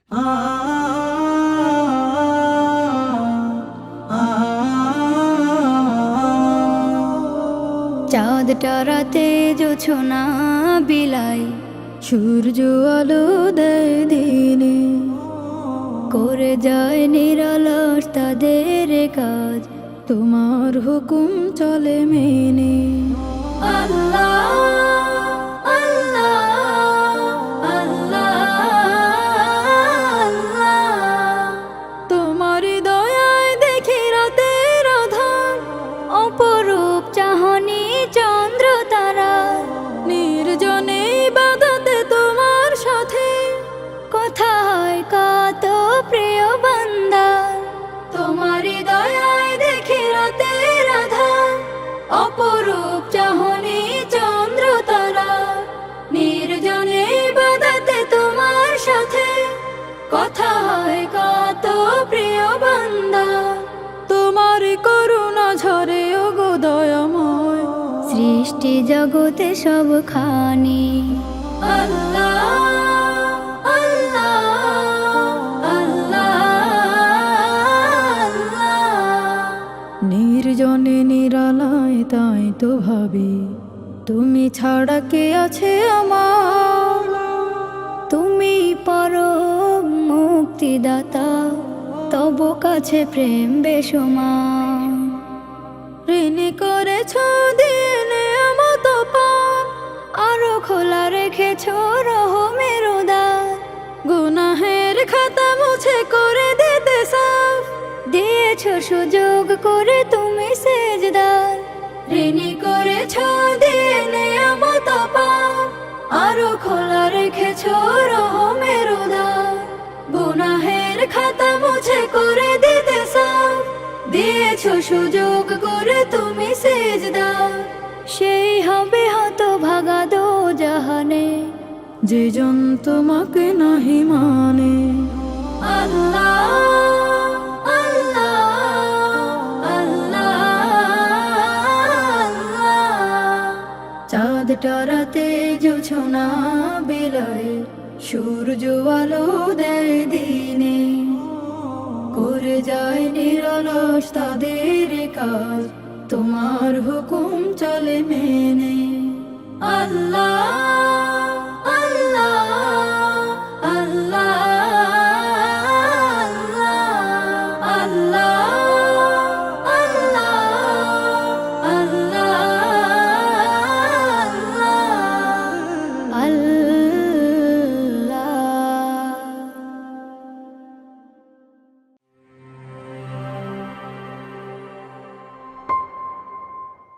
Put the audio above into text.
চাঁদ টারাতে জোছনা বিলাই, সূর্য আলো দেয় দিনে, করে যায় নিরলস তাদের কাজ, তোমার হুকুম চলে মেনে। আল্লাহ আল্লাহ আল্লাহ, তোমার দয়ায় দেখি রাতের আধার, অপরূপ চাহনি চন্দ্র তারা, নির্জনে ইবাদতে তোমার সাথে, কথা হয় কত প্রিয় বান্দা। তোমার দয়ায় দেখি রাতের আধার, অপরূপ চাহনি চন্দ্র তারা, নির্জনে ইবাদতে তোমার সাথে, কথা হয় কত প্রিয় বান্দা। তোমার করুণা ঝরে ওগো দয়াময়, সৃষ্টি জগতে সবখানি। আল্লাহ নির্জনে নিরালায় তাই তো ভাবি, তুমি ছাড়া কে আছে আমার, তুমি পরম মুক্তিদাতা, তব কাছে প্রেম বেসমান। ঋণী করেছ দিনে মত পান, আরো খোলা রেখেছ রহমের উদার, গুনাহের খাতা মুছে করে দিতে সাফ, দিয়েছ সুযোগ করে তুমি সেজদার। ঋণী করেছ দিনে মত পান, আরো খোলা রেখেছ রহমের উদার, গুনাহের খাতা মুছে করে দিতে সাফ, দিয়েছ সুযোগ করে তুমি সেজদার। সেই হবে হতভাগা দোজাহানে, যে জন তোমাকে নাহি মানে। আল্লাহ চাঁদ টারাতে জোছনা বিলাই, সূর্য আলো দেয় দিনে, করে যায় নিরলস তাদের কাজ, তোমার হুকুম চলে মেনে। আল্লাহ